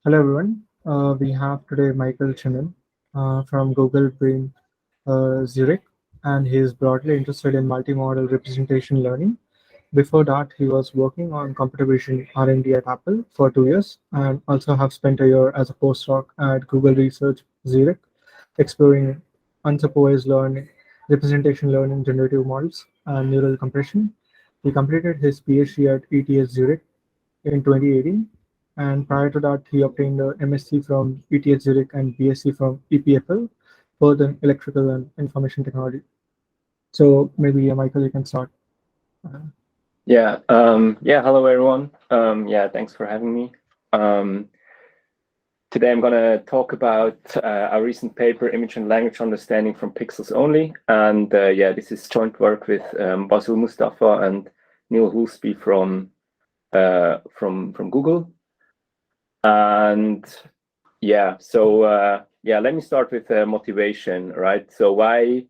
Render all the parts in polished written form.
Hello everyone. We have today Michael Tschannen from Google Brain Zurich, and he is broadly interested in multimodal representation learning. Before that, he was working on computer vision R&D at Apple for 2 years, and also have spent a year as a postdoc at Google Research Zurich, exploring unsupervised learning, representation learning, generative models, and neural compression. He completed his PhD at ETH Zurich in 2018. And prior to that, he obtained a MSc from ETH Zurich and BSc from EPFL, both in electrical and information technology. So maybe, Michael, you can start. Hello everyone. Thanks for having me. Today I'm going to talk about our recent paper, Image and Language Understanding from Pixels Only. And this is joint work with Basil Mustafa and Neil Hulsby from Google. And let me start with motivation, right? So why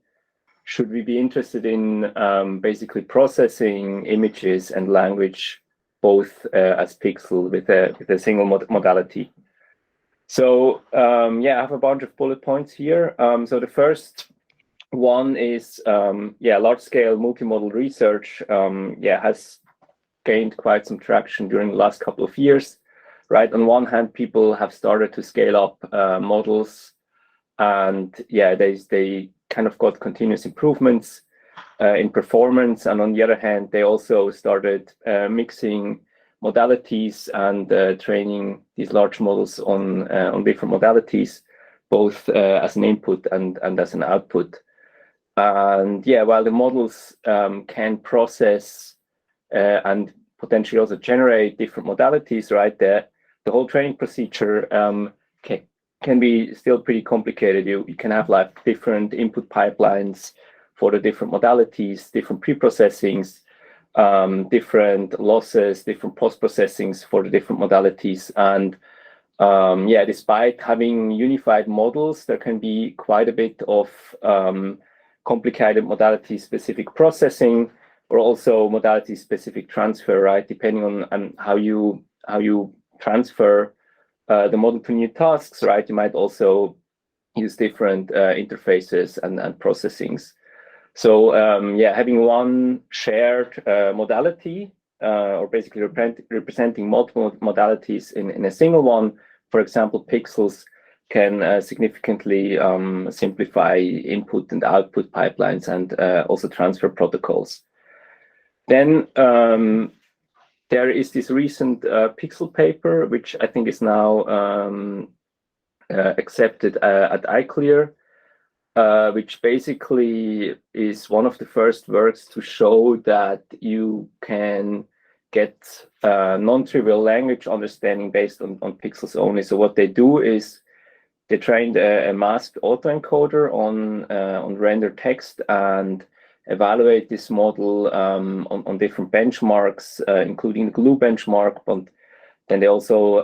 should we be interested in basically processing images and language both as pixel with a single modality? So I have a bunch of bullet points here. So the first one is large-scale multimodal research has gained quite some traction during the last couple of years, right? On one hand, people have started to scale up models, and they kind of got continuous improvements in performance. And on the other hand, they also started mixing modalities and training these large models on different modalities, both as an input and as an output. And while the models can process and potentially also generate different modalities, right? The whole training procedure can be still pretty complicated. You can have like different input pipelines for the different modalities, different pre-processings, different losses, different post-processings for the different modalities. And despite having unified models, there can be quite a bit of complicated modality-specific processing, or also modality-specific transfer, right? Depending on how you transfer the model to new tasks, right? You might also use different interfaces and processings. So having one shared modality, or basically representing multiple modalities in a single one, for example, pixels, can significantly simplify input and output pipelines and also transfer protocols. Then there is this recent Pixel paper, which I think is now accepted at iClear, which basically is one of the first works to show that you can get non-trivial language understanding based on pixels only. So what they do is they trained a masked autoencoder on rendered text and evaluate this model on different benchmarks, including the GLUE benchmark, but then they also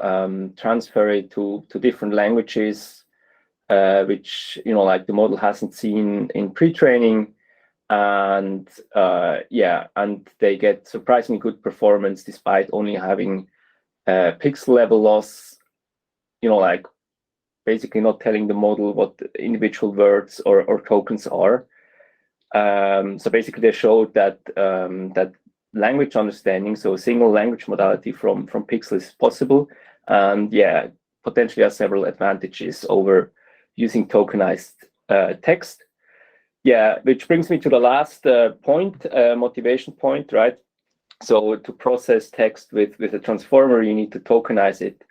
transfer it to different languages, which like the model hasn't seen in pre-training, and and they get surprisingly good performance despite only having pixel level loss, like basically not telling the model what the individual words or tokens are. So basically, they showed that language understanding, so a single language modality from pixel is possible, and potentially has several advantages over using tokenized text. Which brings me to the last point, motivation point, right? So to process text with a transformer, you need to tokenize it,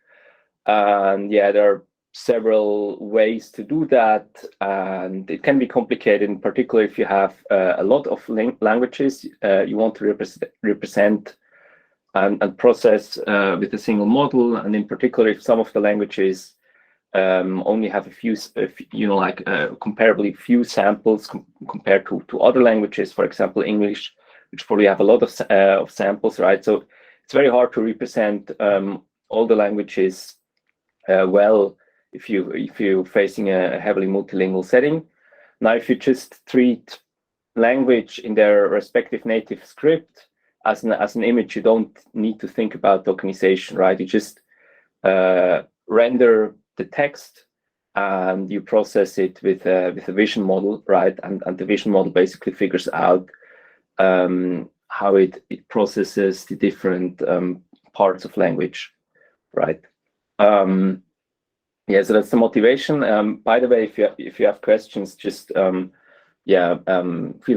and there are several ways to do that, and it can be complicated, in particular if you have a lot of languages you want to represent and process with a single model, and in particular if some of the languages only have a few, comparably few samples compared to other languages, for example English, which probably have a lot of samples, right? So it's very hard to represent all the languages well if you're facing a heavily multilingual setting. Now, if you just treat language in their respective native script as an image, you don't need to think about tokenization, right? You just render the text and you process it with a vision model, right? And the vision model basically figures out how it processes the different parts of language, right? Yeah, so that's the motivation. By the way, if you have questions, just feel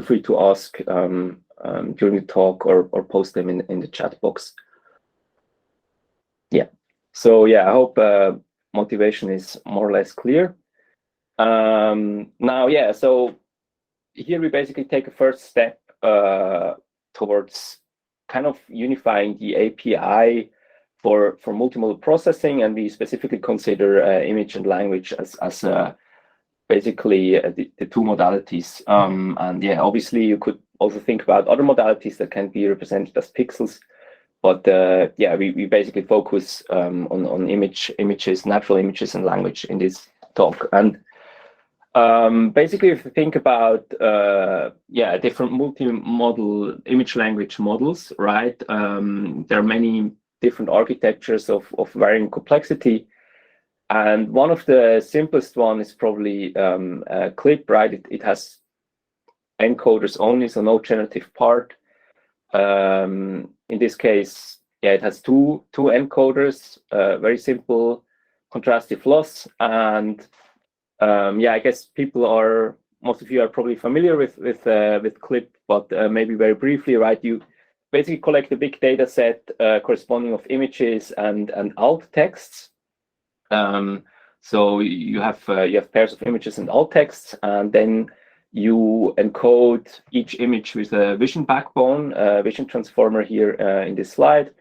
free to ask during the talk or post them in the chat box. Yeah. So yeah, I hope motivation is more or less clear. Now, yeah, so here we basically take a first step towards kind of unifying the API for multimodal processing, and we specifically consider image and language as basically the two modalities. And yeah, obviously you could also think about other modalities that can be represented as pixels. But yeah, we basically focus on images, natural images, and language in this talk. And basically, if you think about different multimodal image language models, right? There are many different architectures of varying complexity, and one of the simplest one is probably CLIPPO, right? It has encoders only, so no generative part. In this case, yeah, it has two encoders, very simple contrastive loss, and yeah, I guess most of you are probably familiar with CLIPPO, but maybe very briefly, right? You basically collect a big data set corresponding of images and alt texts. So you have pairs of images and alt texts, and then you encode each image with a vision backbone, vision transformer here in this slide,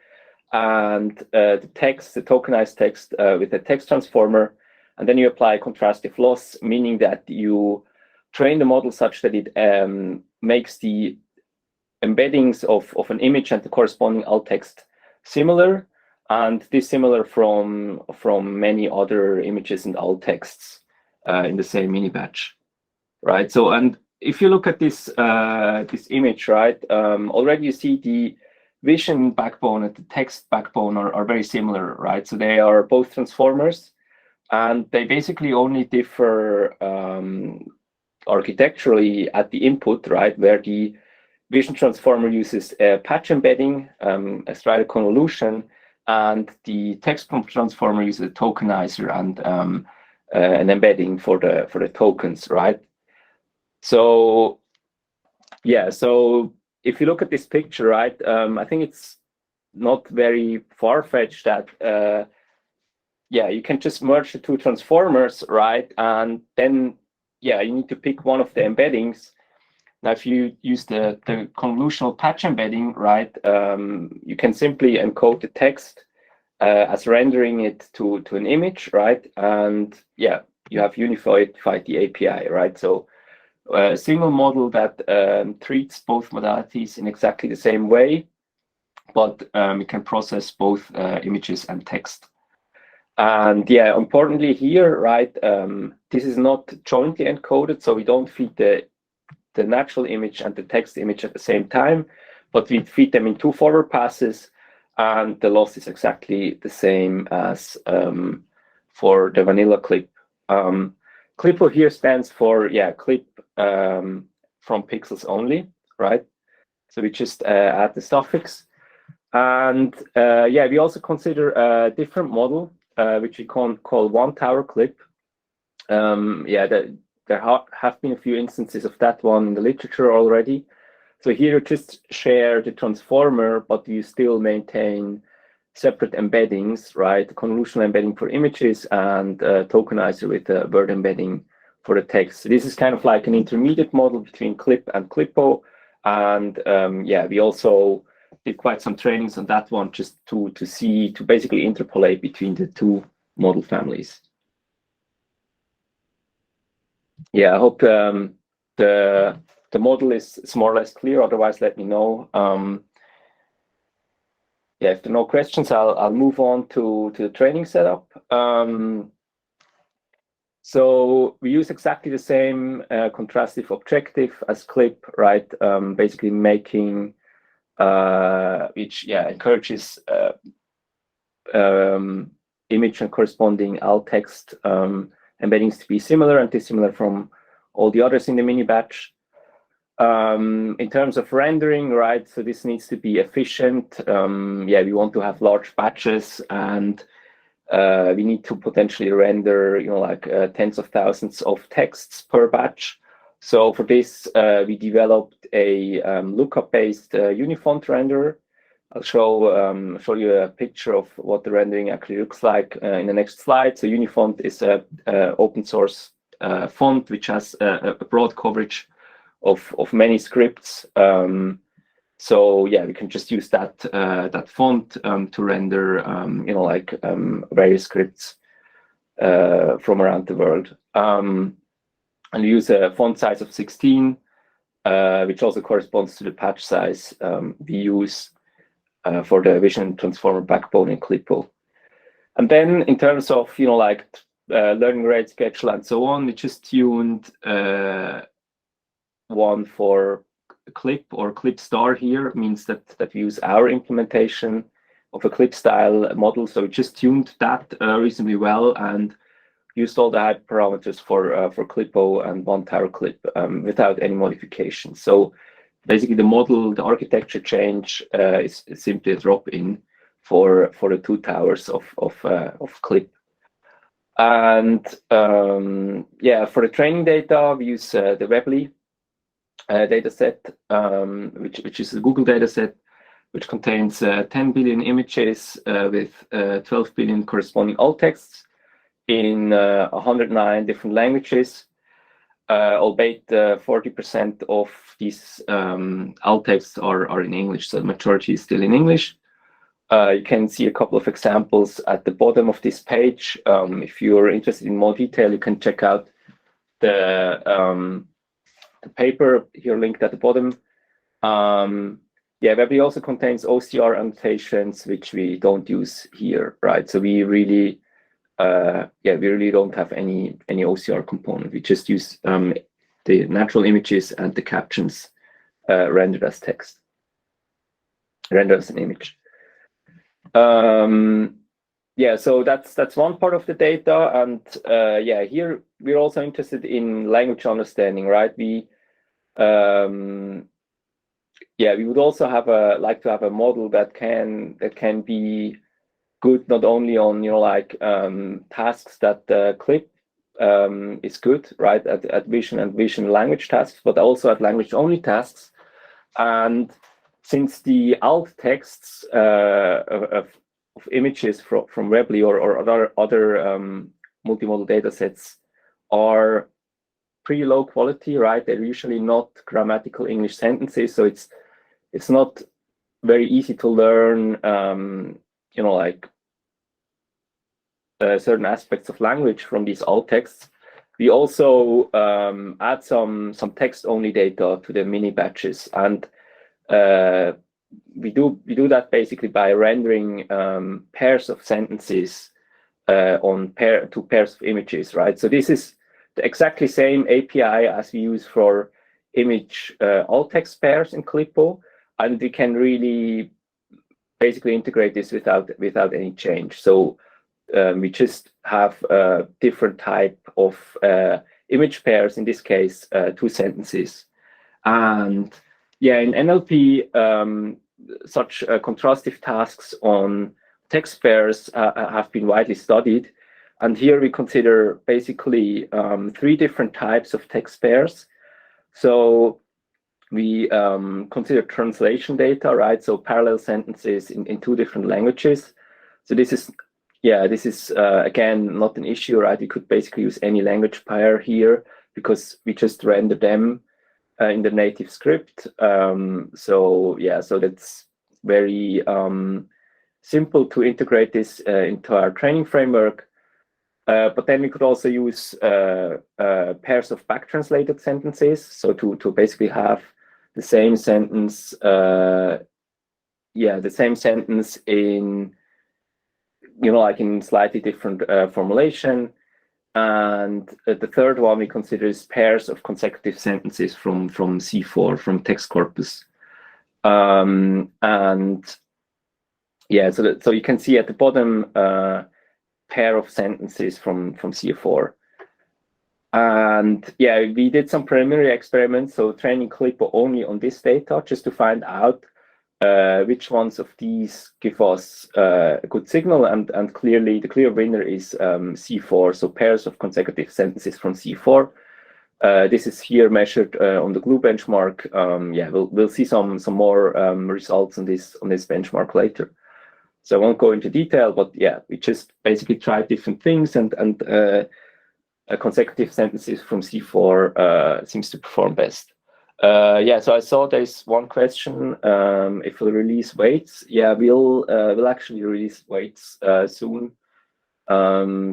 and the tokenized text with a text transformer, and then you apply contrastive loss, meaning that you train the model such that it makes the embeddings of an image and the corresponding alt text similar, and dissimilar from many other images and alt texts in the same mini batch. Right. So, and if you look at this this image, right, already you see the vision backbone and the text backbone are very similar, right? So they are both transformers, and they basically only differ architecturally at the input, right, where the vision transformer uses a patch embedding, a striated convolution, and the text transformer uses a tokenizer and an embedding for the tokens, right? So yeah, so if you look at this picture, right, I think it's not very far-fetched that yeah, you can just merge the two transformers, right? And then yeah, you need to pick one of the embeddings. Now, if you use the convolutional patch embedding, right, you can simply encode the text as rendering it to an image, right? And yeah, you have unified the API, right? So a single model that treats both modalities in exactly the same way, but it can process both images and text. And yeah, importantly here, right, this is not jointly encoded, so we don't feed the natural image and the text image at the same time, but we feed them in two forward passes, and the loss is exactly the same as for the vanilla CLIPPO. CLIPPO here stands for, yeah, CLIP from pixels only, right? So we just add the suffix. And yeah, we also consider a different model, which we call one tower CLIP. Yeah, there have been a few instances of that one in the literature already. So here you just share the transformer, but you still maintain separate embeddings, right? The convolutional embedding for images and tokenizer with a word embedding for the text. So this is kind of like an intermediate model between CLIP and CLIPPO. And yeah, we also did quite some trainings on that one just to basically interpolate between the two model families. Yeah, I hope the model is more or less clear. Otherwise, let me know. Yeah, if there are no questions, I'll move on to the training setup. So we use exactly the same contrastive objective as CLIPPO, right? Basically making which encourages image and corresponding alt text embeddings to be similar and dissimilar from all the others in the mini batch. In terms of rendering, right, so this needs to be efficient. Yeah, we want to have large batches, and we need to potentially render, like tens of thousands of texts per batch. So for this, we developed a lookup-based unifont renderer. I'll show you a picture of what the rendering actually looks like in the next slide. So Unifont is a open source font which has a broad coverage of many scripts. So yeah, we can just use that font to render like various scripts from around the world. And we use a font size of 16, which also corresponds to the patch size we use for the vision transformer backbone in CLIPPO. And then in terms of like learning rate schedule and so on, we just tuned one for CLIP or CLIP star here. It means that we use our implementation of a CLIP style model. So we just tuned that reasonably well and used all the hyperparameters for CLIPPO and one tower clip without any modification. So basically the model, the architecture change is simply a drop-in for the two towers of CLIP. And yeah, for the training data, we use the Webley dataset, which is a Google dataset, which contains 10 billion images with 12 billion corresponding alt texts in 109 different languages. Albeit 40% of these alt texts are in English, so the majority is still in English. You can see a couple of examples at the bottom of this page. If you're interested in more detail, you can check out the paper here linked at the bottom. Yeah, Webley also contains OCR annotations, which we don't use here, right? So we really don't have any OCR component. We just use the natural images and the captions rendered as text, rendered as an image. Yeah, so that's one part of the data, and yeah, here we're also interested in language understanding, right? We would also like to have a model that can be good not only on like tasks that CLIP is good, right, at vision and vision language tasks, but also at language only tasks. And since the alt texts of images from Webley or other multimodal data sets are pretty low quality, right? They're usually not grammatical English sentences, so it's not very easy to learn like certain aspects of language from these alt texts. We also add some text-only data to the mini batches, and we do that basically by rendering pairs of sentences on two pairs of images, right? So this is the exactly same API as we use for image alt text pairs in CLIPPO, and we can really basically integrate this without any change. So we just have a different type of image pairs, in this case, two sentences. And yeah, in NLP, such contrastive tasks on text pairs have been widely studied. And here we consider basically three different types of text pairs. So we consider translation data, right? So parallel sentences in two different languages. So this is again not an issue, right? You could basically use any language pair here because we just render them in the native script. So yeah, so that's very simple to integrate this into our training framework. But then we could also use pairs of back-translated sentences. So to basically have the same sentence, the same sentence in like in slightly different formulation. And the third one we consider is pairs of consecutive sentences from C4, from text corpus. And yeah, so you can see at the bottom pair of sentences from CF4. And yeah, we did some preliminary experiments, so training CLIPPO only on this data, just to find out which ones of these give us a good signal. And clearly, the clear winner is C4, so pairs of consecutive sentences from C4. This is here measured on the glue benchmark. Yeah, we'll see some more results on this benchmark later. So I won't go into detail, but yeah, we just basically tried different things, and consecutive sentences from C4 seems to perform best. Yeah, so I saw there's one question if we'll release weights. Yeah, we'll actually release weights soon.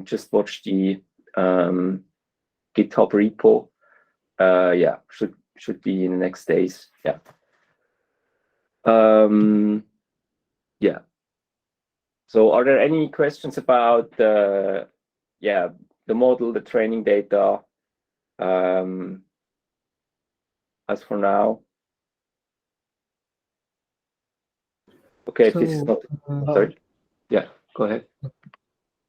Just watch the GitHub repo. Yeah, should be in the next days. Yeah. Yeah. So are there any questions about the model, the training data? As for now. Okay, So, if this is not sorry. Yeah, go ahead.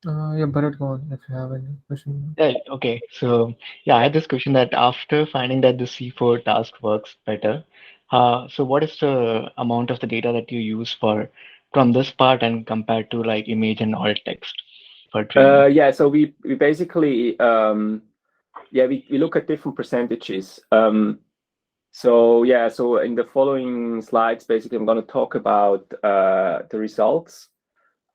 Yeah, Bharat, go on if you have any question. Yeah, okay. So yeah, I had this question that after finding that the C4 task works better, so what is the amount of the data that you use from this part and compared to like image and alt text for training? Yeah, so we basically we look at different percentages. So yeah, so in the following slides, basically I'm going to talk about the results,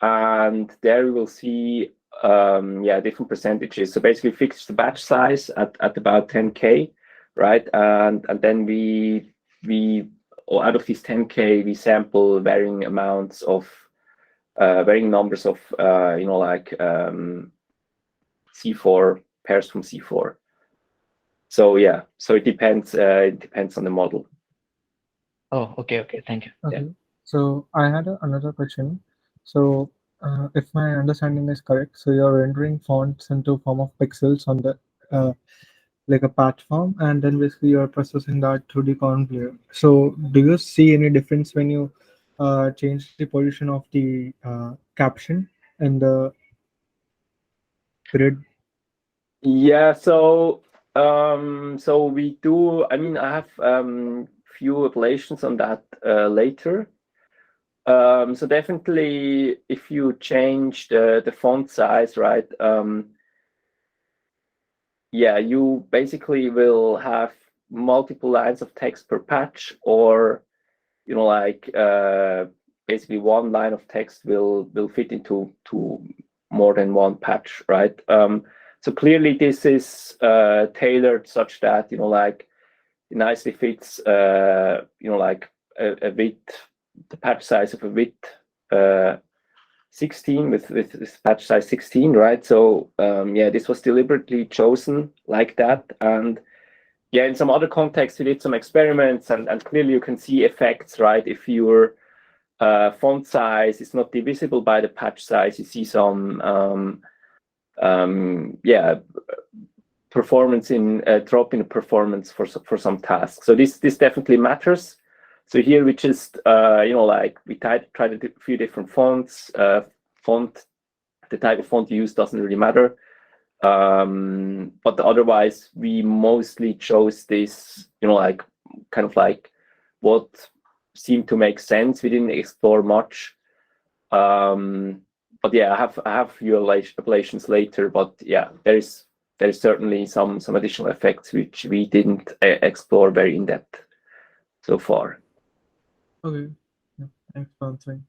and there we will see different percentages. So basically fix the batch size at about 10K, right? And then we out of these 10K we sample varying amounts of varying numbers of like C4 pairs from C4. So yeah, so it depends on the model. Oh, okay, thank you. Okay, Yeah. so I had another question. So if my understanding is correct, so you're rendering fonts into form of pixels on the like a platform, and then basically you're processing that through the conv layer. So do you see any difference when you change the position of the caption in the grid? Yeah, so we do. I mean, I have few ablations on that later. So definitely, if you change the font size, right? Yeah, you basically will have multiple lines of text per patch, or like basically one line of text will fit into more than one patch, right? So clearly this is tailored such that like it nicely fits like a width, the patch size of a width 16 with patch size 16, right? So yeah, this was deliberately chosen like that. And yeah, in some other contexts we did some experiments, and clearly you can see effects, right? If your font size is not divisible by the patch size, you see some performance in drop in performance for some tasks. So this definitely matters. So here we just like we tried a few different fonts. The type of font you use doesn't really matter. But otherwise we mostly chose this, like kind of like what seemed to make sense. We didn't explore much. But yeah, I have few ablations later. But yeah, there's certainly some additional effects which we didn't explore very in depth so far. Okay, yeah, thanks for answering.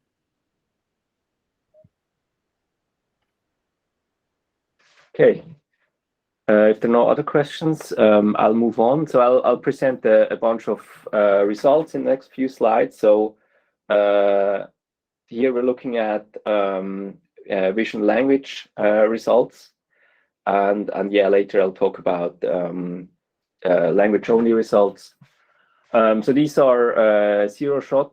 Okay. If there are no other questions, I'll move on. So I'll present a bunch of results in the next few slides. So here we're looking at vision language results, and yeah, later I'll talk about language only results. So these are few-shot,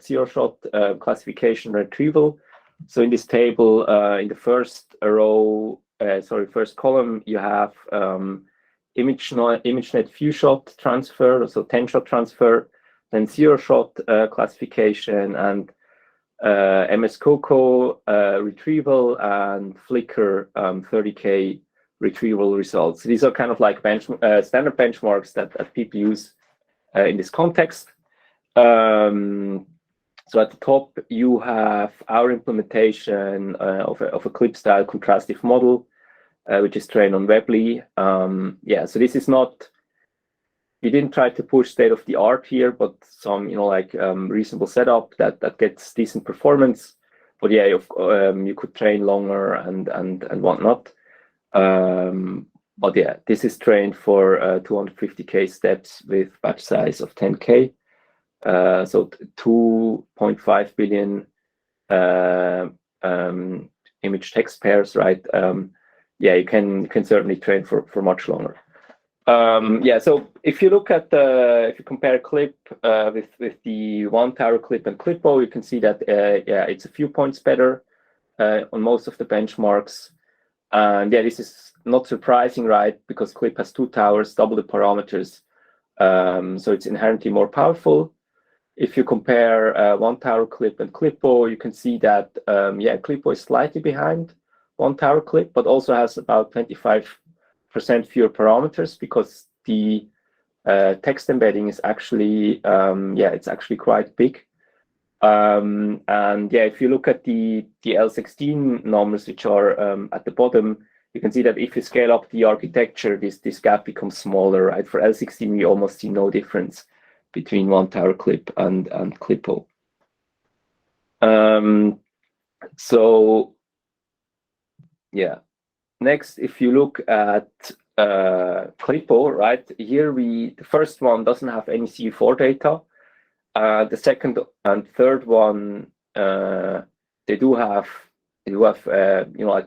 zero-shot classification retrieval. So in this table, in the first row, first column, you have ImageNet few-shot transfer, so 10-shot transfer, then zero-shot classification, and MS Coco retrieval, and Flickr 30K retrieval results. These are kind of like standard benchmarks that people use in this context. So at the top, you have our implementation of a CLIP-style contrastive model, which is trained on Webley. Yeah, so this is not, we didn't try to push state of the art here, but some, reasonable setup that gets decent performance. But yeah, you could train longer and whatnot. But yeah, this is trained for 250K steps with batch size of 10K. So 2.5 billion image text pairs, right? Yeah, you can certainly train for much longer. Yeah, so if you look at if you compare CLIP with the one tower CLIP and CLIPPO, you can see that yeah, it's a few points better on most of the benchmarks. And yeah, this is not surprising, right? Because CLIP has 2 towers, double the parameters, so it's inherently more powerful. If you compare one tower CLIP and CLIPPO, you can see that yeah, CLIPPO is slightly behind one tower CLIP, but also has about 25% fewer parameters because the text embedding is actually yeah, it's actually quite big. And yeah, if you look at the L16 numbers, which are at the bottom, you can see that if you scale up the architecture, this gap becomes smaller, right? For L16, we almost see no difference between one tower CLIP and CLIPPO. So yeah, next, if you look at CLIPPO, right, here the first one doesn't have any C4 data. The second and third one, they do have like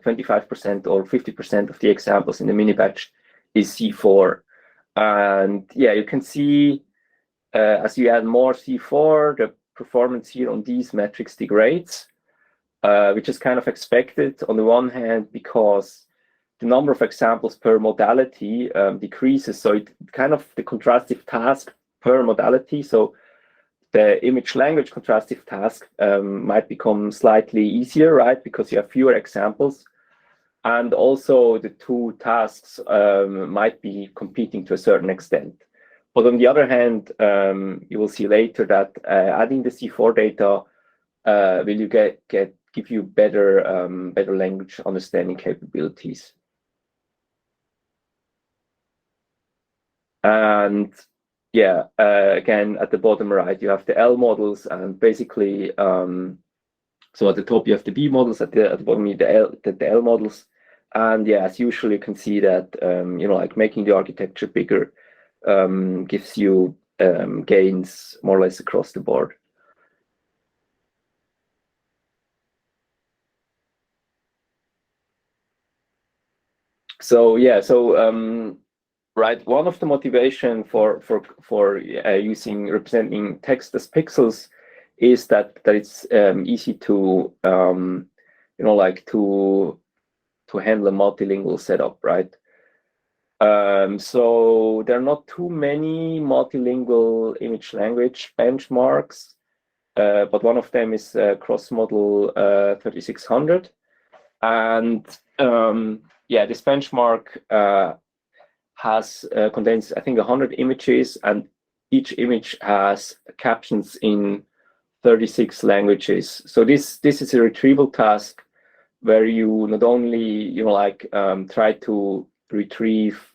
25% or 50% of the examples in the mini batch is C4. And yeah, you can see as you add more C4, the performance here on these metrics degrades, which is kind of expected on the one hand because the number of examples per modality decreases. So it kind of the contrastive task per modality. So the image language contrastive task might become slightly easier, right? Because you have fewer examples. And also the 2 tasks might be competing to a certain extent. But on the other hand, you will see later that adding the C4 data will give you better better language understanding capabilities. And yeah, again at the bottom right, you have the L models, and basically, so at the top you have the B models, at the bottom you have the L models, and yeah, as usual, you can see that like making the architecture bigger gives you gains more or less across the board. So yeah, so right, one of the motivation for using representing text as pixels is that it's easy to like to handle a multilingual setup, right? So there are not too many multilingual image language benchmarks, but one of them is cross-modal 3600. And yeah, this benchmark contains, I think, 100 images, and each image has captions in 36 languages. So this is a retrieval task where you not only try to retrieve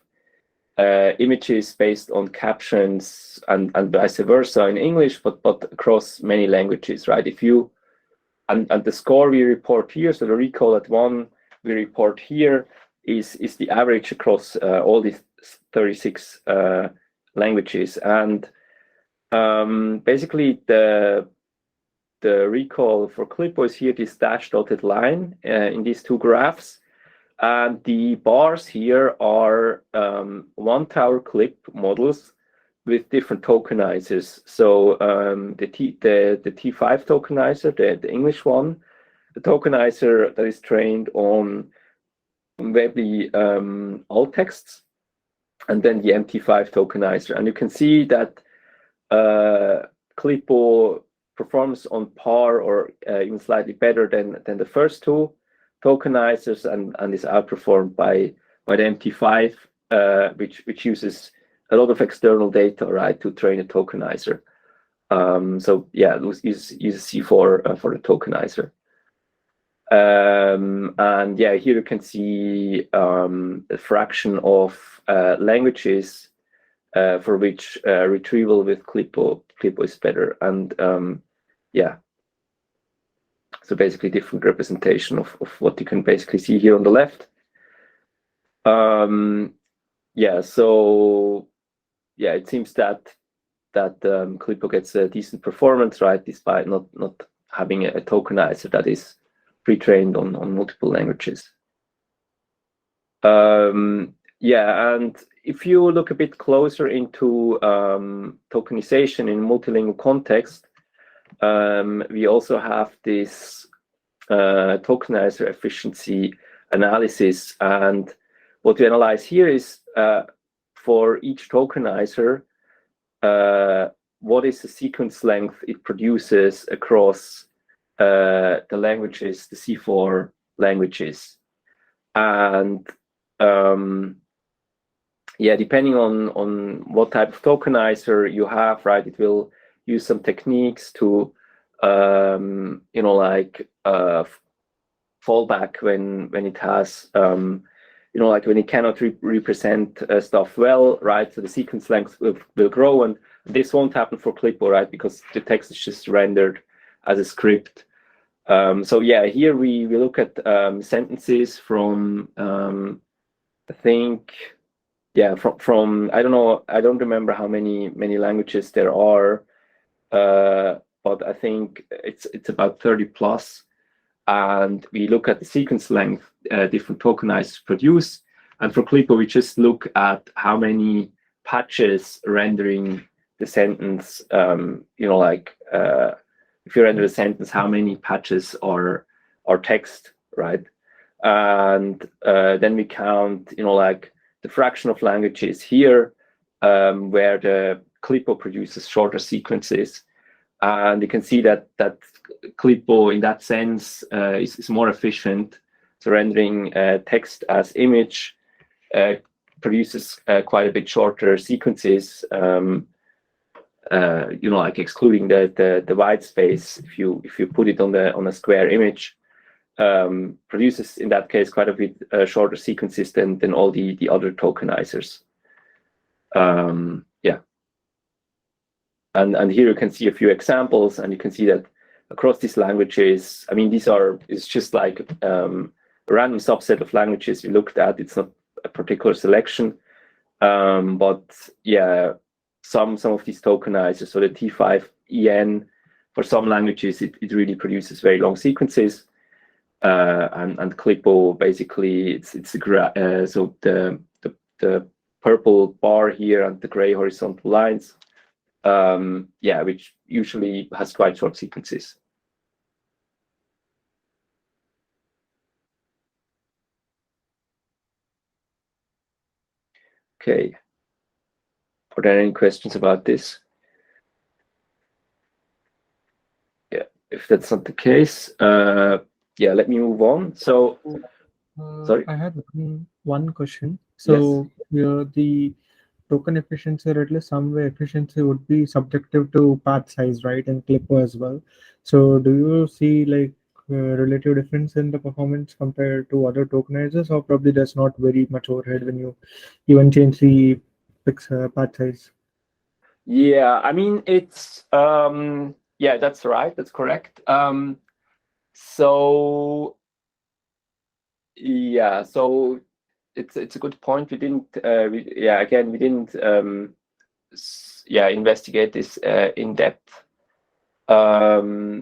images based on captions and vice versa in English, but across many languages, right? If you and the score we report here, so the recall at 1 we report here is the average across all these 36 languages, and basically the recall for CLIPPO is here, this dashed dotted line in these 2 graphs. And the bars here are one tower CLIP models with different tokenizers. So the T5 tokenizer, the English one, the tokenizer that is trained on Webley alt texts, and then the MT5 tokenizer. And you can see that CLIPPO performs on par or even slightly better than the first two tokenizers, and is outperformed by the MT5, which uses a lot of external data, right, to train a tokenizer. So yeah, use C4 for the tokenizer. And yeah, here you can see a fraction of languages for which retrieval with CLIPPO is better. And yeah, so basically different representation of what you can basically see here on the left. Yeah, so yeah, it seems that CLIPPO gets a decent performance, right, despite not having a tokenizer that is pre-trained on multiple languages. Yeah, and if you look a bit closer into tokenization in multilingual context, we also have this tokenizer efficiency analysis. And what we analyze here is for each tokenizer, what is the sequence length it produces across the languages, the C4 languages. And yeah, depending on what type of tokenizer you have, right, it will use some techniques to you know, like fallback when it has you know, like when it cannot represent stuff well, right? So the sequence length will grow, and this won't happen for CLIPPO, right? Because the text is just rendered as a script. So yeah, here we look at sentences from I think, yeah, from I don't know, I don't remember how many languages there are, but I think it's about 30 plus. And we look at the sequence length different tokenizers produce. And for CLIPPO, we just look at how many patches rendering the sentence, you know, like if you render a sentence, how many patches are text, right? And then we count, you know, like the fraction of languages here where the CLIPPO produces shorter sequences. And you can see that CLIPPO in that sense is more efficient. So rendering text as image produces quite a bit shorter sequences. You know, like excluding the white space, if you put it on a square image, produces in that case quite a bit shorter sequences than all the other tokenizers. Yeah. And here you can see a few examples, and you can see that across these languages, I mean, it's just like a random subset of languages we looked at. It's not a particular selection, but yeah, some of these tokenizers, so the T5EN, for some languages, it really produces very long sequences, and CLIPPO basically it's so the purple bar here and the gray horizontal lines. Yeah, which usually has quite short sequences. Okay. Are there any questions about this? Yeah, if that's not the case, yeah, let me move on. So, sorry. I had one question. So Yes. the token efficiency, or at least some way efficiency, would be subjective to path size, right, and CLIPPO as well. So do you see like relative difference in the performance compared to other tokenizers, or probably there's not very much overhead when you even change the path size? Yeah, I mean, it's yeah, that's right, that's correct. So yeah, so it's a good point. We didn't yeah, again, we didn't yeah, investigate this in depth. Yeah,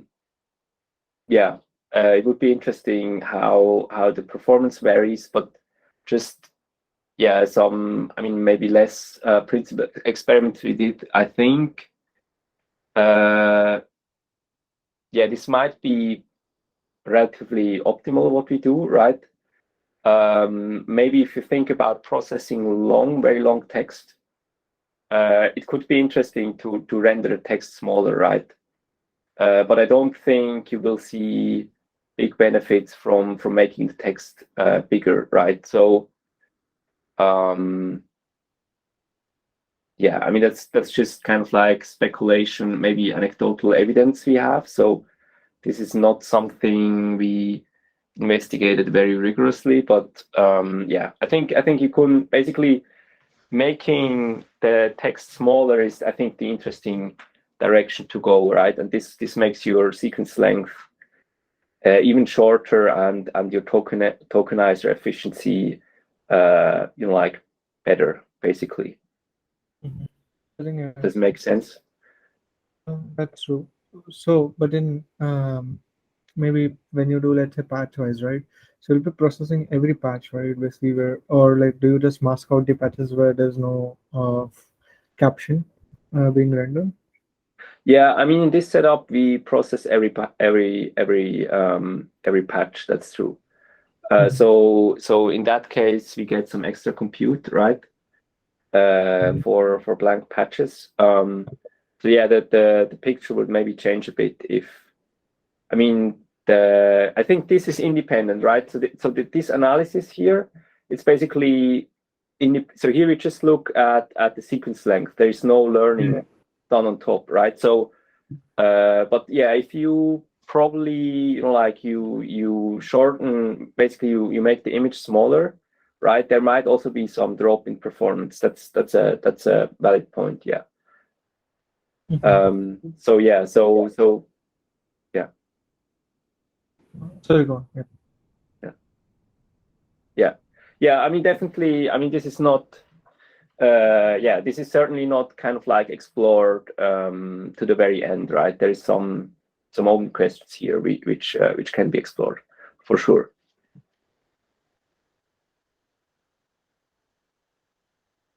it would be interesting how the performance varies, but just yeah, I mean, maybe less principal experiments we did. I think yeah, this might be relatively optimal what we do, right? Maybe if you think about processing very long text, it could be interesting to render the text smaller, right? but I don't think you will see big benefits from making the text bigger, right? So yeah, I mean that's just kind of like speculation, maybe anecdotal evidence we have. So this is not something we investigated very rigorously, but yeah, I think you can basically making the text smaller is, I think, the interesting direction to go, right? And this makes your sequence length even shorter, and your tokenizer efficiency, like better, basically. I think Does it make sense? that's true. So, but then maybe when you do, let's say, patch wise, right? So you'll be processing every patch, right? Basically, where, or like, do you just mask out the patches where there's no caption being rendered? Yeah, I mean, in this setup, we process every patch. That's true. So in that case, we get some extra compute, right? For blank patches. So yeah, the picture would maybe change a bit if, I mean, I think this is independent, right? So this analysis here, it's basically so here we just look at the sequence length. There is no learning done on top, right? So but yeah, if you probably like you shorten, basically you make the image smaller, right? There might also be some drop in performance. That's a valid point. Yeah. So yeah, so yeah. Sorry, go on. Yeah. I mean, definitely. I mean, this is not. This is certainly not kind of like explored to the very end, right? There is some open questions here which can be explored for sure.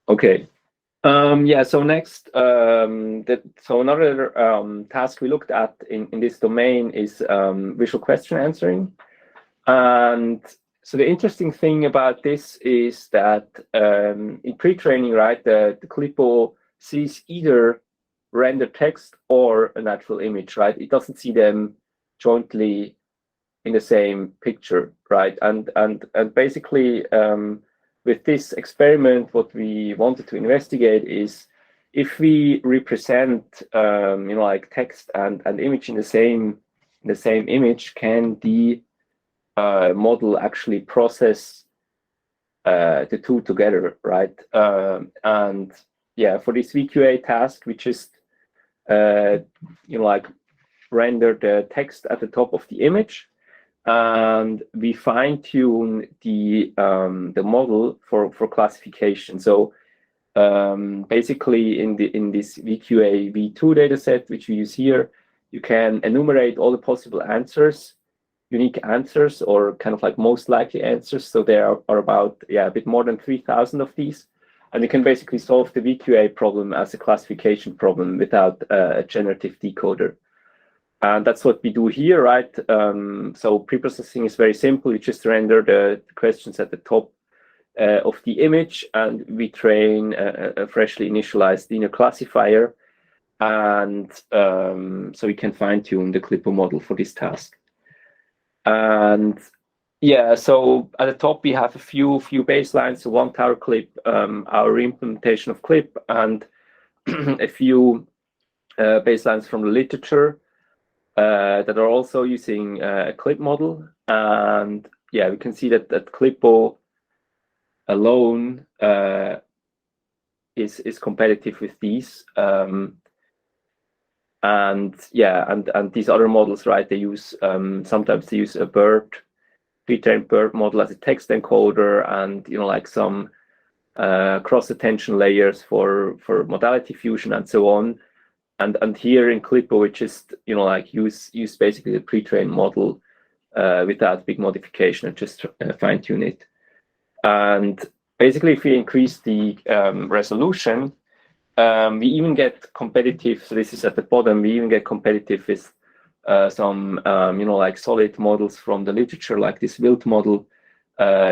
Okay. Yeah. So next, so another task we looked at in this domain is visual question answering, and so the interesting thing about this is that in pre-training, right, the CLIPPO sees either render text or a natural image, right? It doesn't see them jointly in the same picture, right? And basically with this experiment, what we wanted to investigate is if we represent like text and image in the same image, can the model actually process the two together, right? And yeah, for this VQA task, we just like render the text at the top of the image, and we fine tune the model for classification. So basically, in this VQA v2 dataset, which we use here, you can enumerate all the possible answers, unique answers, or kind of like most likely answers. So there are about a bit more than 3,000 of these, and you can basically solve the VQA problem as a classification problem without a generative decoder. And that's what we do here, right? So preprocessing is very simple. You just render the questions at the top of the image, and we train a freshly initialized linear classifier, and so we can fine tune the CLIPPO model for this task. And yeah, so at the top we have a few baselines. So one tower clip, our implementation of CLIP, and a few baselines from the literature that are also using a CLIP model. And yeah, we can see that CLIPPO alone is competitive with these. And yeah, and these other models, right? They use sometimes they use a pre-trained BERT model as a text encoder, and like some cross attention layers for modality fusion and so on. And here in CLIPPO, we just like use basically the pre-trained model without big modification and just fine tune it. And basically, if we increase the resolution, we even get competitive. So this is at the bottom. We even get competitive with some like solid models from the literature, like this Wild model,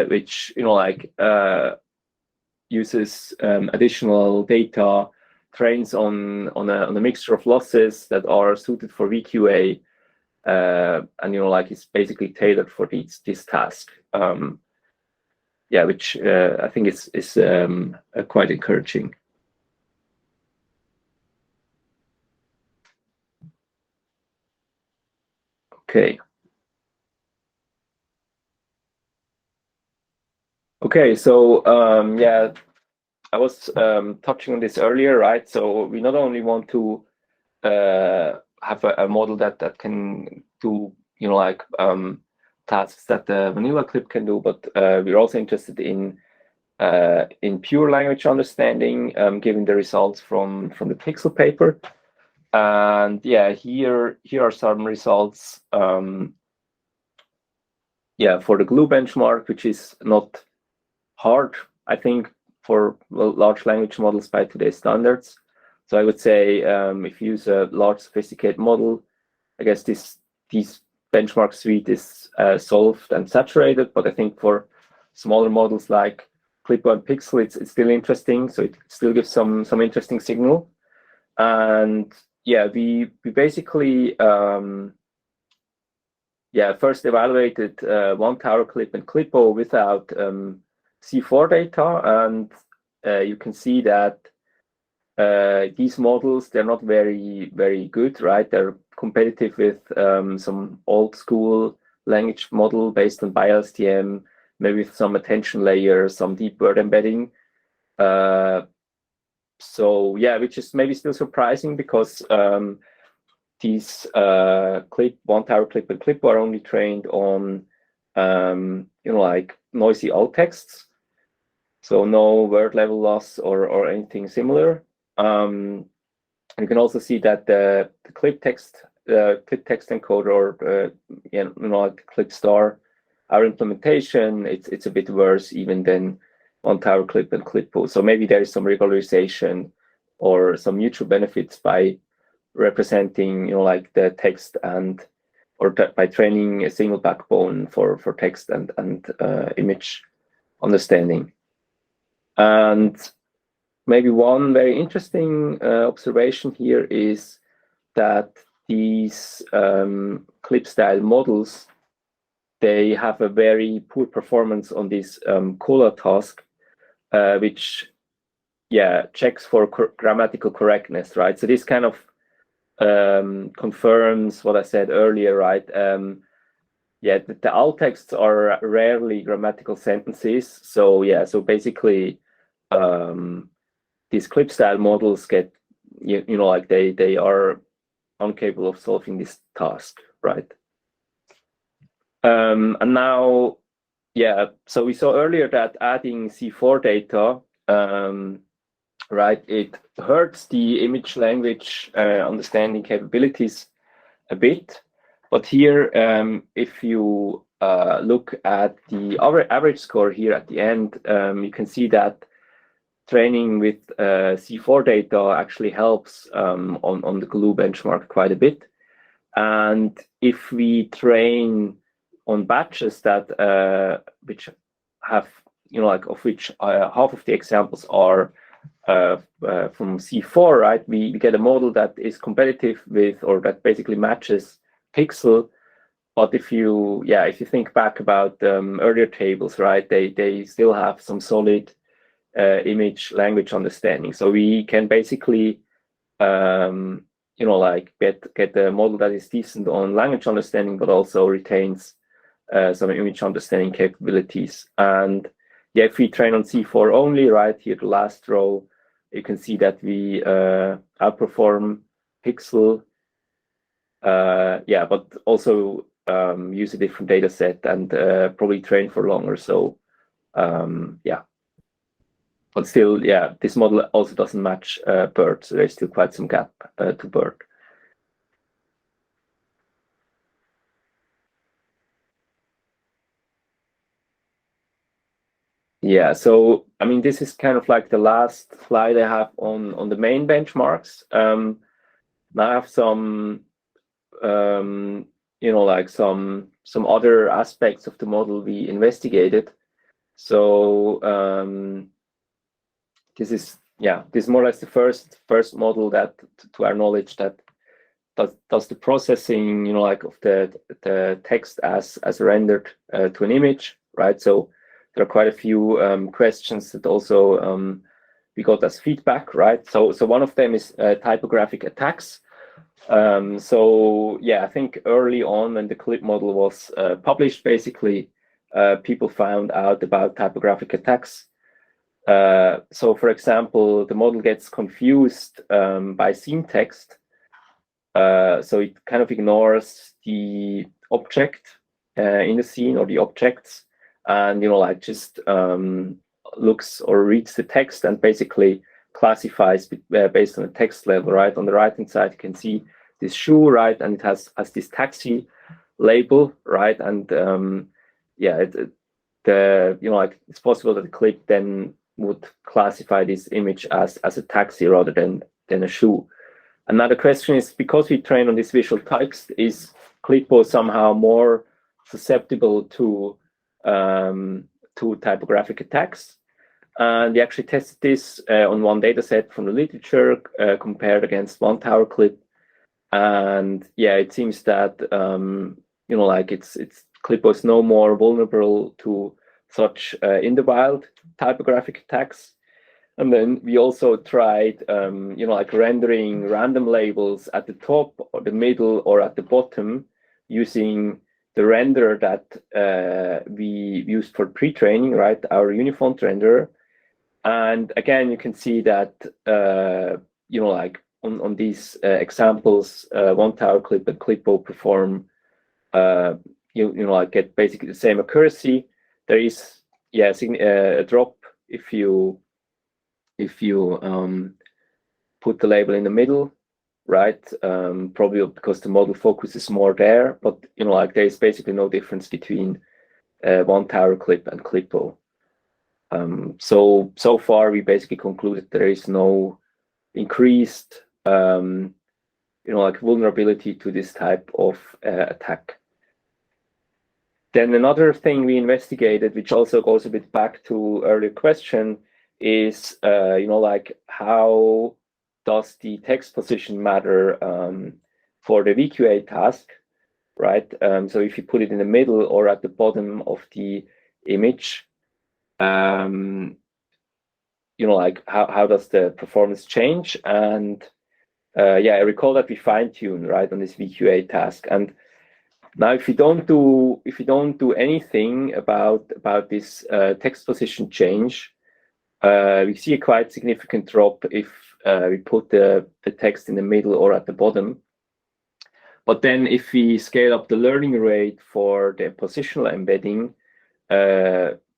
which like uses additional data trains on a mixture of losses that are suited for VQA, and like it's basically tailored for this task. Yeah, which I think is quite encouraging. Okay. Okay, so yeah, I was touching on this earlier, right? So we not only want to have a model that can do like tasks that the vanilla CLIP can do, but we're also interested in pure language understanding, given the results from the Pixel paper. And yeah, here are some results. Yeah, for the glue benchmark, which is not hard, I think, for large language models by today's standards. So I would say if you use a large sophisticated model, I guess this benchmark suite is solved and saturated. But I think for smaller models like CLIPPO and Pixel, it's still interesting. So it still gives some interesting signal. And yeah, we basically first evaluated one tower clip and CLIPPO without C4 data, and you can see that these models, they're not very good, right? They're competitive with some old school language model based on BiLSTM, maybe with some attention layer, some deep word embedding. So yeah, which is maybe still surprising because these one tower clip and CLIPPO are only trained on like noisy alt texts, so no word level loss or anything similar. You can also see that the clip text encoder, or like clip star, our implementation, it's a bit worse even than one tower clip and CLIPPO. So maybe there is some regularization or some mutual benefits by representing like the text or by training a single backbone for text and image understanding. And maybe one very interesting observation here is that these clip style models, they have a very poor performance on this COLA task, which checks for grammatical correctness, right? So this kind of confirms what I said earlier, right? The alt texts are rarely grammatical sentences. So so basically these clip style models get like they are incapable of solving this task, right? And now so we saw earlier that adding C4 data, right, it hurts the image language understanding capabilities a bit. But here, if you look at the average score here at the end, you can see that training with C4 data actually helps on the glue benchmark quite a bit. And if we train on batches that which have like of which half of the examples are from C4, right? We get a model that is competitive with, or that basically matches Pixel. But if you think back about earlier tables, right, they still have some solid image language understanding. So we can basically like get a model that is decent on language understanding, but also retains some image understanding capabilities. And if we train on C4 only, right here, the last row, you can see that we outperform Pixel. But also use a different data set and probably train for longer. So but still, this model also doesn't match BERT, so there's still quite some gap to BERT. Yeah, so I mean, this is kind of like the last slide I have on the main benchmarks. Now I have some like some other aspects of the model we investigated. So this is yeah, this is more or less the first model that, to our knowledge, that does the processing, like of the text as rendered to an image, right? So there are quite a few questions that also we got as feedback, right? So one of them is typographic attacks. So yeah, I think early on when the CLIPPO model was published, basically people found out about typographic attacks. So for example, the model gets confused by scene text. So it kind of ignores the object in the scene or the objects, and like just looks or reads the text and basically classifies based on the text level, right? On the right hand side, you can see this shoe, right, and it has this taxi label, right? And yeah, like it's possible that the clip then would classify this image as a taxi rather than a shoe. Another question is, because we train on this visual text, is CLIPPO somehow more susceptible to typographic attacks? And we actually tested this on one data set from the literature compared against one tower clip. And yeah, it seems that like it's CLIPPO is no more vulnerable to such in the wild typographic attacks. And then we also tried, like rendering random labels at the top or the middle or at the bottom using the renderer that we used for pre-training, right? Our Unifont renderer. And again, you can see that, like on these examples, one tower clip and CLIPPO perform, like get basically the same accuracy. There is, yeah, a drop if you put the label in the middle, right? Probably because the model focuses more there, but like there is basically no difference between one tower clip and CLIPPO. So far we basically concluded there is no increased like vulnerability to this type of attack. Then another thing we investigated, which also goes a bit back to earlier question, is like how does the text position matter for the VQA task, right? So if you put it in the middle or at the bottom of the image, like how does the performance change? And yeah, I recall that we fine-tuned, right, on this VQA task. And now, if you don't do anything about this text position change, we see a quite significant drop if we put the text in the middle or at the bottom. But then, if we scale up the learning rate for the positional embedding,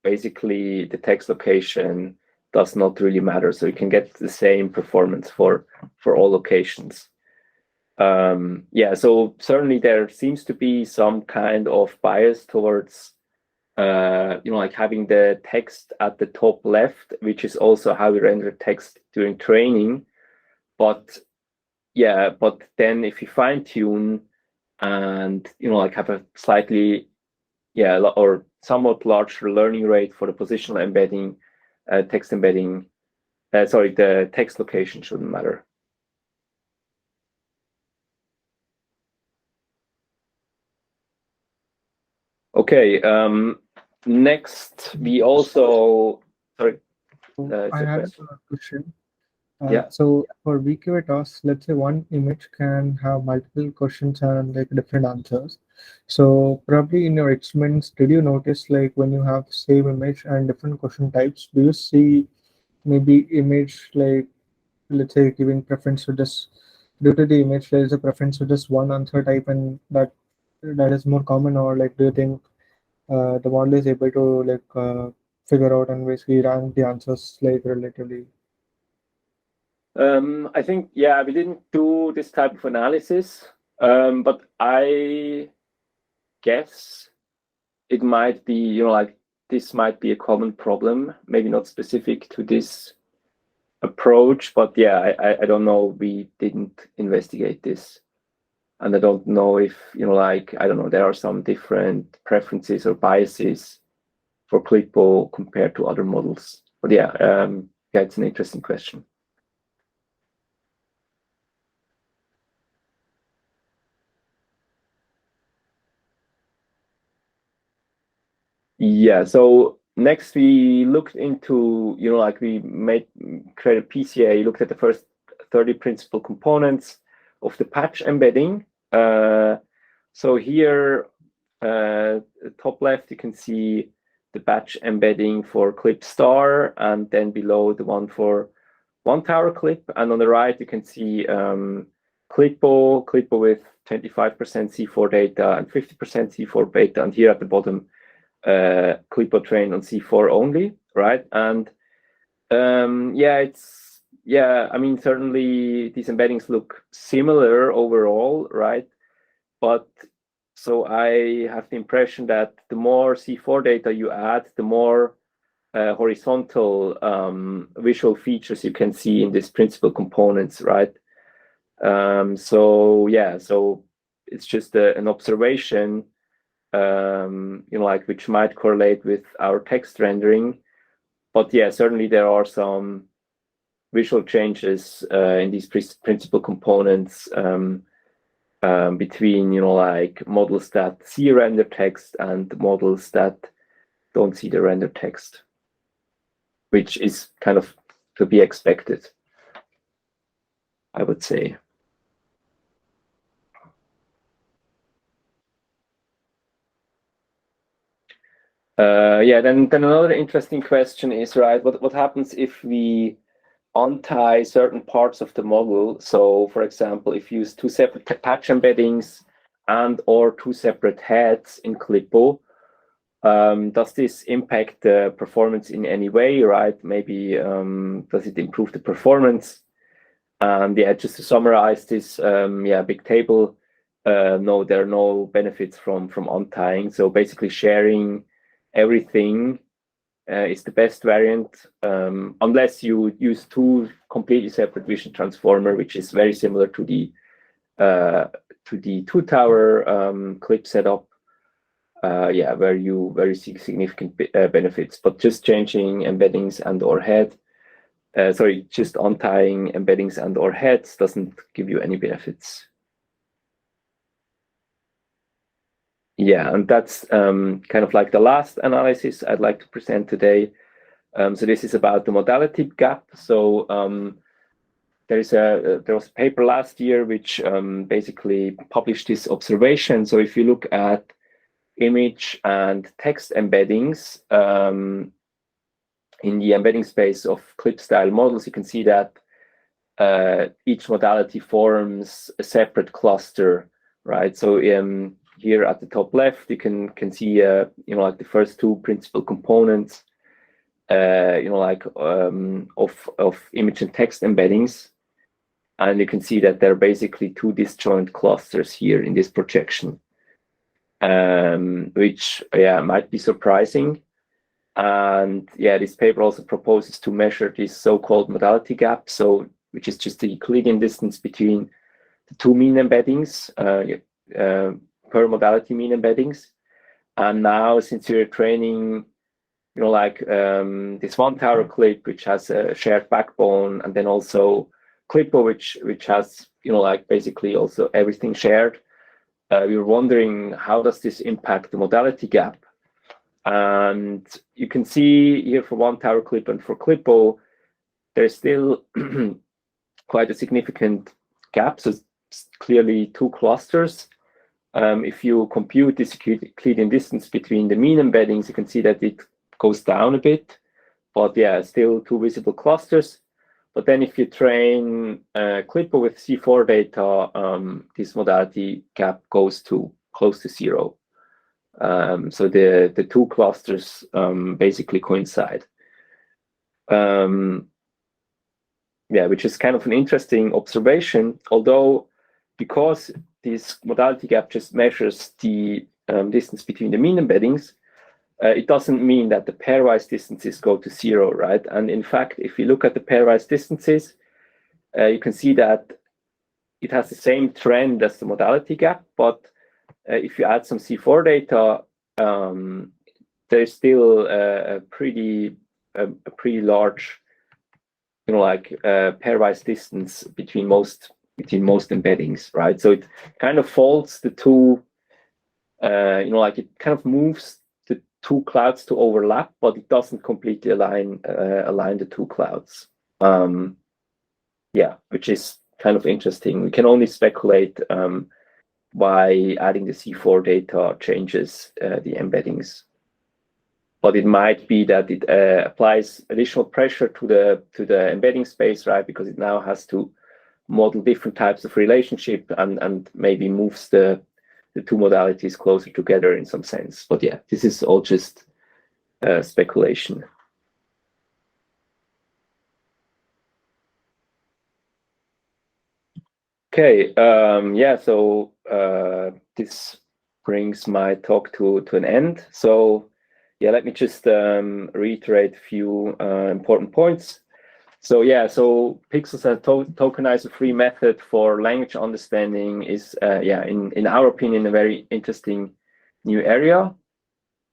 basically the text location does not really matter. So you can get the same performance for all locations. Yeah, so certainly there seems to be some kind of bias towards, like having the text at the top left, which is also how we render text during training. But yeah, but then if you fine tune and like have a slightly, yeah, or somewhat larger learning rate for the positional embedding, text embedding, sorry, the text location shouldn't matter. Okay, next we also, sorry. I had a question. Yeah. So for VQA tasks, let's say one image can have multiple questions and like different answers. So probably in your experiments, did you notice like when you have same image and different question types, do you see maybe image like, let's say, giving preference to just due to the image there is a preference to just one answer type, and that is more common? Or like do you think the model is able to like figure out and basically rank the answers like relatively? I think, yeah, we didn't do this type of analysis, but I guess it might be, like this might be a common problem, maybe not specific to this approach, but yeah, I don't know. We didn't investigate this. And I don't know if, like, I don't know, there are some different preferences or biases for CLIPPO compared to other models. But yeah, yeah, it's an interesting question. Yeah, so next we looked into, like we created PCA, looked at the first 30 principal components of the patch embedding. So here, top left, you can see the batch embedding for clip star, and then below the one for one tower clip. And on the right, you can see CLIPPO with 25% C4 data and 50% C4 beta. And here at the bottom, CLIPPO trained on C4 only, right? And I mean, certainly these embeddings look similar overall, right? But so I have the impression that the more C4 data you add, the more horizontal visual features you can see in these principal components, right? So it's just an observation, like which might correlate with our text rendering. But yeah, certainly there are some visual changes in these principal components between, like models that see render text and models that don't see the render text, which is kind of to be expected, I would say. Then another interesting question is, right, what happens if we untie certain parts of the model? So for example, if you use two separate patch embeddings and or two separate heads in CLIPPO, does this impact the performance in any way, right? Maybe does it improve the performance? And yeah, just to summarize this big table, no, there are no benefits from untying. So basically sharing everything is the best variant, unless you use two completely separate vision transformer, which is very similar to the two tower clip setup. Where you see significant benefits, but just changing embeddings and or head, just untying embeddings and or heads doesn't give you any benefits. Yeah, and that's kind of like the last analysis I'd like to present today. So this is about the modality gap. So there was a paper last year which basically published this observation. So if you look at image and text embeddings in the embedding space of clip style models, you can see that each modality forms a separate cluster, right? So here at the top left, you can see like the first two principal components, like of image and text embeddings, and you can see that there are basically two disjoint clusters here in this projection, which might be surprising. And this paper also proposes to measure this so-called modality gap, so which is just the Euclidean distance between the two mean embeddings per modality mean embeddings. And now, since you're training, like this one tower clip, which has a shared backbone, and then also CLIPPO, which has like basically also everything shared. We were wondering, how does this impact the modality gap? And you can see here for one tower clip and for CLIPPO, there's still quite a significant gap. So it's clearly two clusters. If you compute this Euclidean distance between the mean embeddings, you can see that it goes down a bit, but still two visible clusters. But then if you train CLIPPO with C4 data, this modality gap goes to close to zero. So the two clusters basically coincide. Which is kind of an interesting observation, although because this modality gap just measures the distance between the mean embeddings, it doesn't mean that the pairwise distances go to zero, right? And in fact, if you look at the pairwise distances, you can see that it has the same trend as the modality gap, but if you add some C4 data, there's still a pretty large like pairwise distance between most embeddings, right? So it kind of folds the two, like it kind of moves the two clouds to overlap, but it doesn't completely align the two clouds. Yeah, which is kind of interesting. We can only speculate why adding the C4 data changes the embeddings. But it might be that it applies additional pressure to the embedding space, right? Because it now has to model different types of relationship and maybe moves the two modalities closer together in some sense. But yeah, this is all just speculation. Okay, yeah, so this brings my talk to an end. So yeah, let me just reiterate a few important points. So yeah, so Pixels as a tokenizer-free method for language understanding is, yeah, in our opinion, a very interesting new area.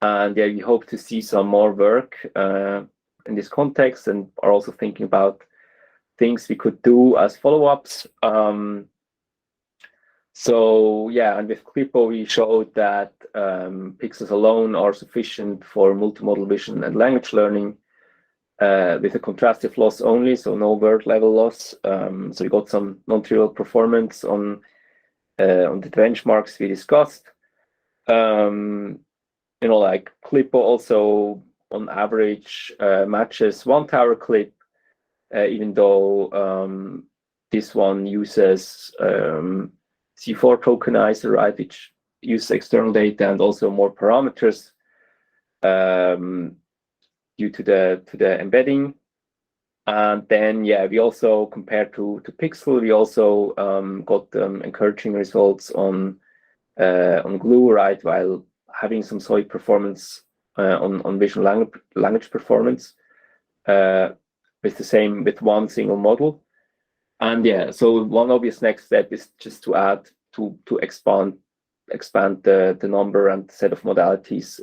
And yeah, we hope to see some more work in this context, and are also thinking about things we could do as follow-ups. So yeah, and with CLIPPO, we showed that pixels alone are sufficient for multimodal vision and language learning with a contrastive loss only, so no word level loss. So we got some non-trivial performance on the benchmarks we discussed. Like CLIPPO also on average matches one tower clip, even though this one uses C4 tokenizer, right, which uses external data and also more parameters due to the embedding. And then yeah, we also compared to Pixel, we also got encouraging results on Glue, right, while having some solid performance on vision language performance with one single model. And yeah, so one obvious next step is just to add to expand the number and set of modalities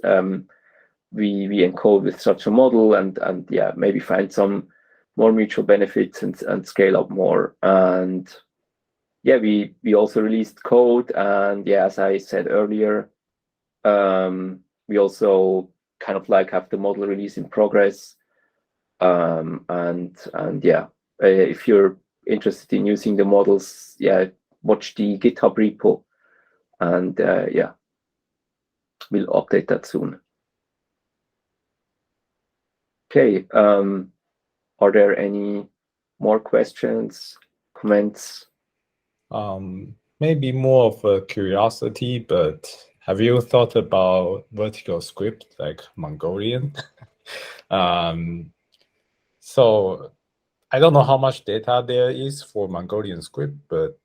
we encode with such a model, and yeah, maybe find some more mutual benefits and scale up more. And yeah, we also released code, and yeah, as I said earlier, we also kind of like have the model release in progress. And yeah, if you're interested in using the models, yeah, watch the GitHub repo, and yeah, we'll update that soon. Okay, are there any more questions, comments? Maybe more of a curiosity, but have you thought about vertical script like Mongolian? So I don't know how much data there is for Mongolian script, but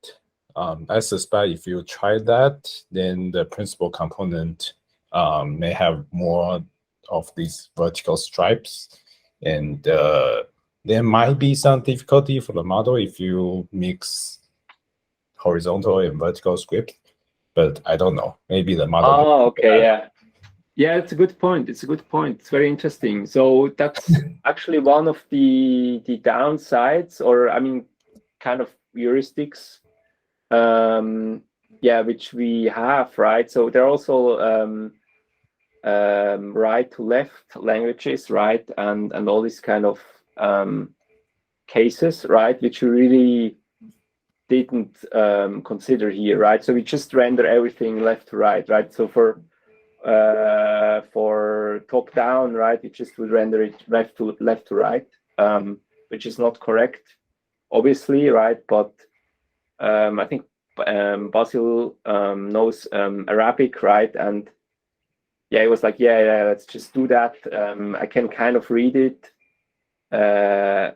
I suspect if you try that, then the principal component may have more of these vertical stripes, and there might be some difficulty for the model if you mix horizontal and vertical script, but I don't know. Maybe the model. Oh, okay, yeah. Yeah, it's a good point. It's a good point. It's very interesting. So that's actually one of the downsides, or I mean, kind of heuristics, yeah, which we have, right? So there are also right to left languages, right, and all these kind of cases, right, which we really didn't consider here, right? So we just render everything left to right, right? So for top down, right, it just would render it left to right, which is not correct, obviously, right? But I think Basil knows Arabic, right? And yeah, it was like, yeah, let's just do that. I can kind of read it.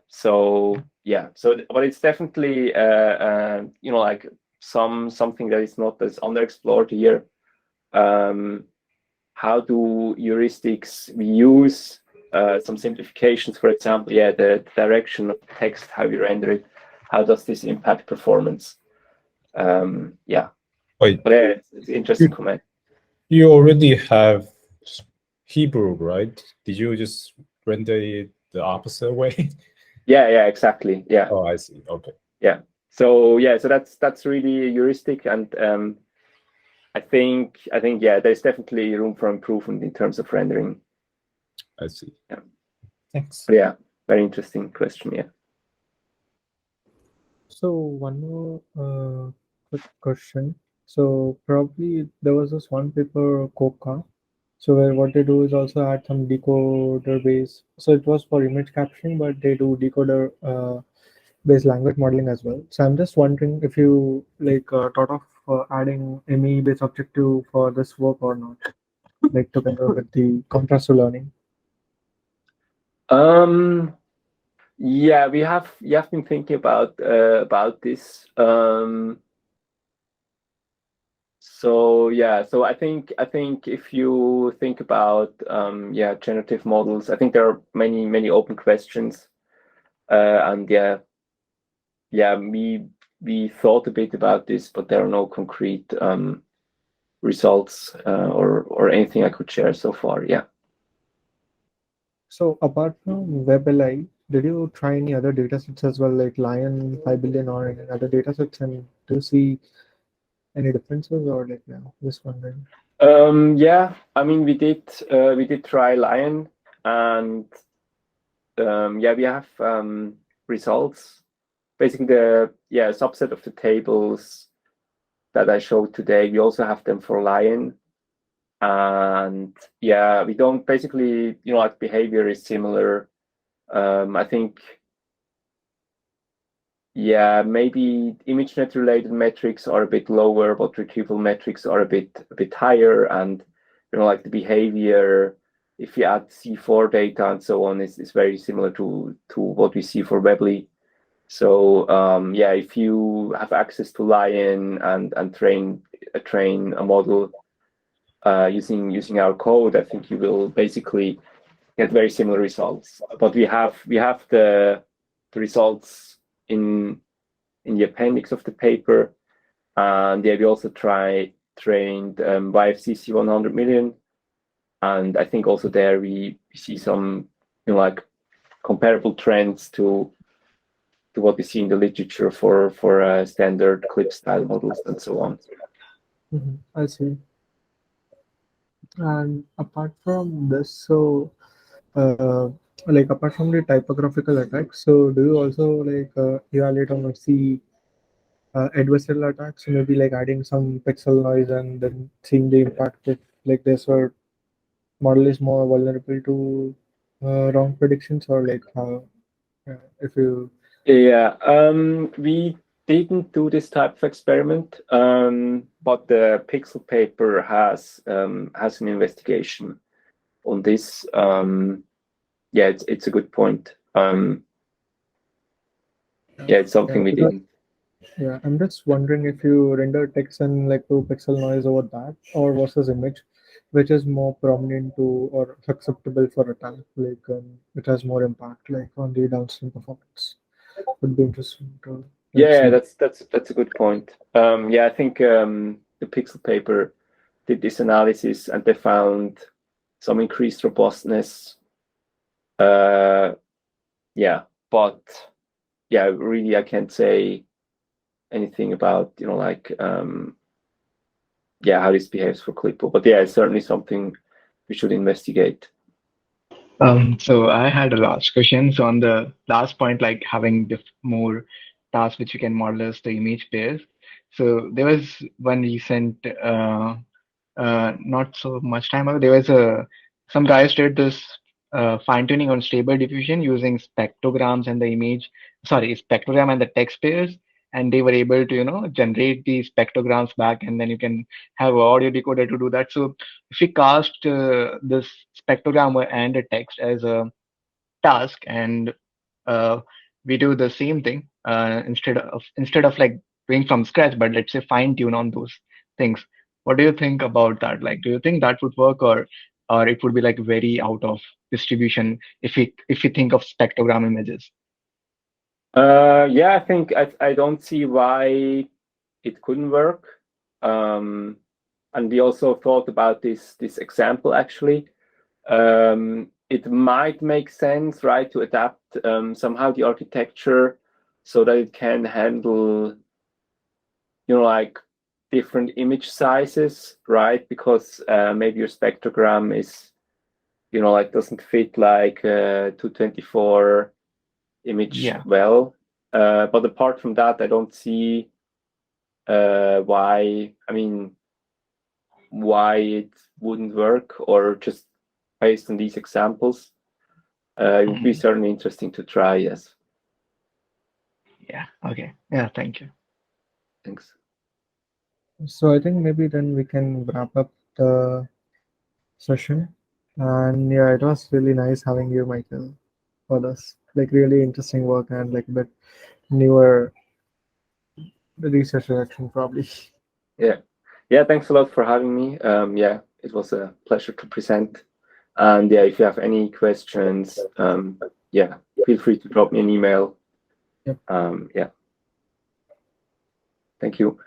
So yeah, so but it's definitely like something that is not as underexplored here. How do heuristics we use? Some simplifications, for example, yeah, the direction of text, how we render it, how does this impact performance? Yeah. Wait, but yeah, it's interesting comment. You already have Hebrew, right? Did you just render it the opposite way? Yeah, exactly. Yeah. Oh, I see. Okay. Yeah. So that's really heuristic, and I think yeah, there's definitely room for improvement in terms of rendering. I see. Yeah. Thanks. Yeah, very interesting question. Yeah. So one more quick question. So probably there was this one paper, Coca. So where what they do is also add some decoder base. So it was for image capturing, but they do decoder based language modeling as well. So I'm just wondering if you like thought of adding ME based objective for this work or not, like together with the contrastive learning. Yeah, we have been thinking about this. So yeah, so I think if you think about generative models, I think there are many open questions, and we thought a bit about this, but there are no concrete results or anything I could share so far. Yeah. So apart from WebLI, did you try any other datasets as well, like Lion 5 billion or any other datasets, and do you see any differences or like no? Just wondering. Yeah, I mean we did try Lion, and yeah, we have results. Basically, the subset of the tables that I showed today, we also have them for Lion, and yeah, we don't basically, like behavior is similar. I think, yeah, maybe ImageNet related metrics are a bit lower, but retrieval metrics are a bit higher, and like the behavior, if you add C4 data and so on, is very similar to what we see for Webley. So yeah, if you have access to Lion and train a model using our code, I think you will basically get very similar results. But we have the results in the appendix of the paper, and yeah, we also trained YFCC 100 million, and I think also there we see some like comparable trends to what we see in the literature for standard CLIP style models and so on. I see. And apart from this, so like apart from the typographical attacks, so do you also like evaluate or see adversarial attacks? Maybe like adding some pixel noise and then seeing the impact if like this or model is more vulnerable to wrong predictions or like if you Yeah, we didn't do this type of experiment, but the Pixel paper has an investigation on this. Yeah, it's a good point. Yeah, it's something we didn't. Yeah, I'm just wondering if you render text and like to pixel noise over that or versus image, which is more prominent to or acceptable for attack, like it has more impact like on the downstream performance. Would be interesting to like Yeah, see. that's a good point. Yeah, I think the Pixel paper did this analysis, and they found some increased robustness. Yeah, but yeah, really, I can't say anything about like how this behaves for CLIPPO. But yeah, it's certainly something we should investigate. So I had a last question. So on the last point, like having more tasks which you can model as the image pairs. So there was one recent, not so much time ago, there was some guys did this fine tuning on stable diffusion using spectrograms and the spectrogram and the text pairs, and they were able to generate the spectrograms back, and then you can have an audio decoder to do that. So if we cast this spectrogram and a text as a task, and uh, we do the same thing instead of like doing from scratch, but let's say fine tune on those things. What do you think about that? Like, do you think that would work, or it would be like very out of distribution if we think of spectrogram images? Yeah, I think I don't see why it couldn't work. And we also thought about this example actually. it might make sense, right, to adapt somehow the architecture so that it can handle, like different image sizes, right? Because maybe your spectrogram is, like doesn't fit like 224 image well. But apart from that, I don't see why it wouldn't work, or just based on these examples. It would be certainly interesting to try, yes. Yeah, okay. Yeah, thank you. Thanks. So I think maybe then we can wrap up the session. And yeah, it was really nice having you, Michael, for this. Like really interesting work and like a bit newer research direction probably. Yeah, thanks a lot for having me. Yeah, it was a pleasure to present. And yeah, if you have any questions, yeah, feel free to drop me an email. Yep. Yeah. Thank you.